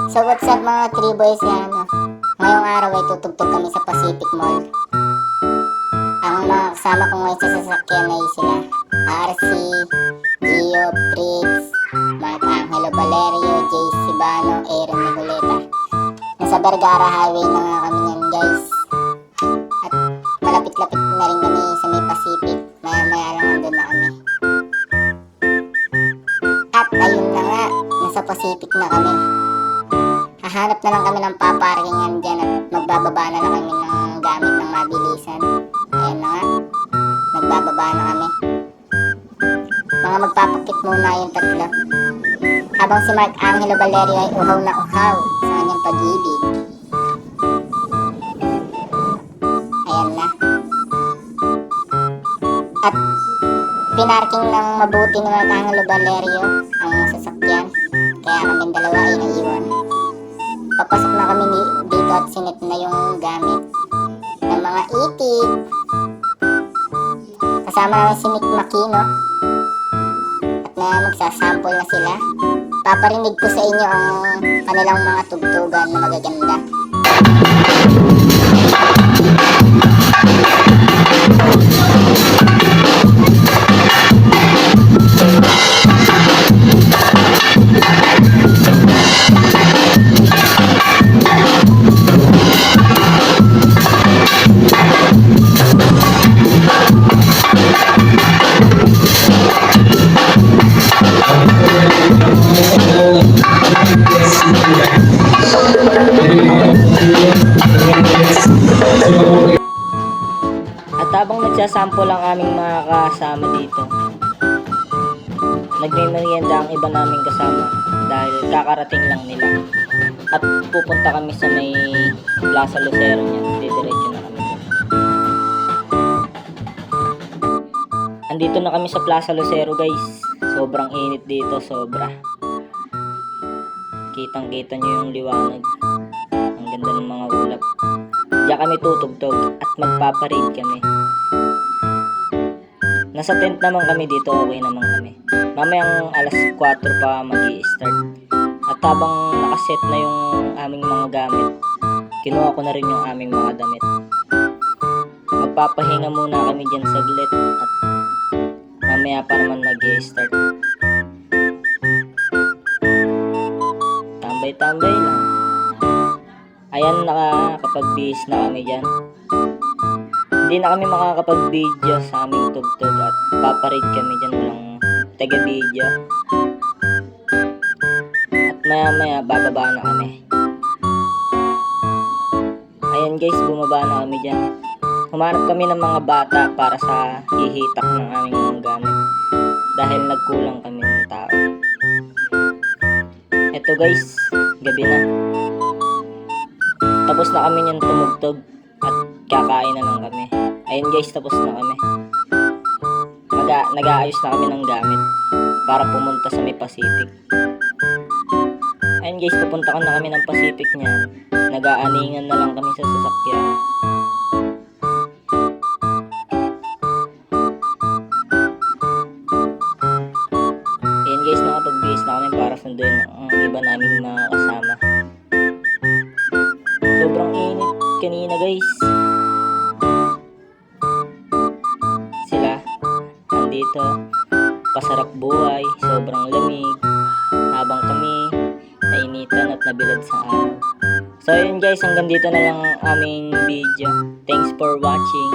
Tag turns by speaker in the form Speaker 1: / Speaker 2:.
Speaker 1: So what's up mga 3 boys yan? Ngayong araw ay tutugtog kami sa Pacific Mall. Ang mga kasama ko ngayon sa sasakyan ay sila RC, Gio, Fritz, Mark Angelo Valerio, Jay Sibano, Aaron Nigoleta. Nasa Vergara Highway na nga kami yan guys. At malapit-lapit na rin kami sa may Pacific. Maya-maya lang nandun na kami. At ayun na nga, nasa Pacific na kami. Hahanap na lang kami ng paparkingan dyan at magbababa na lang kami ng gamit ng mabilisan. Ayan na nga, nagbababa na kami. Mga magpapakit muna yung tatlo. Habang si Mark Angelo Valerio ay uhaw na uhaw sa kanyang pag-ibig. Ayan na. At pinarking ng mabuti ni Mark Angelo Valerio ang sasakyan. Kaya kaming dalawa ay naiwan. Papasok na kami dito at sinit na yung gamit ng mga itik. Kasama namin si Nick Makino at na magsasample na sila. Paparinig ko sa inyo ang kanilang mga tugtugan na magaganda.
Speaker 2: At habang nagsasample ang aming mga kasama dito, nagme-merienda ang iba naming kasama dahil kakarating lang nila. At pupunta kami sa may Plaza Lucero niyan, didiretso na kami. Andito na kami sa Plaza Lucero guys. Sobrang init dito, sobra. Kitang-kita nyo yung liwanag. Ang ganda ng mga ulap. Diyan kami tutugtog at magpaparade kami. Nasa tent naman kami dito, okay naman kami. Mamayang alas 4 pa mag-i-start. At habang nakaset na yung aming mga gamit, kinuha ko na rin yung aming mga damit. Magpapahinga muna kami dyan saglit at mamaya pa naman mag-i-start. Tambay-tambay lang. Ayan, nakakapag-bihis na kami dyan. Hindi na kami makakapag-video sa aming tugtog at paparade kami dyan, walang taga-video. At maya-maya bababa na kami. Ayan guys, bumaba na kami dyan. Humanap kami ng mga bata para sa hihitak ng aming mga gamit dahil nagkulang kami ng tao. Eto guys, gabi na. Tapos na kami niyang tumugtog at kakain na lang kami. Ayun guys, tapos na kami. Nag-aayos na kami ng gamit para pumunta sa may Pacific. Ayun guys, pupunta na kami ng Pacific niyan. Nag-aaningan na lang kami sa sasakyan. Ayun guys, nakapag-bihis na kami para sunduin ang iba naming mga kasama. Sobrang init kanina guys. Sila nandito, pasarap buhay, sobrang lamig, habang kami nainitan at nabilad sa araw. So yun guys, hanggang dito na lang ang aming video. Thanks for watching.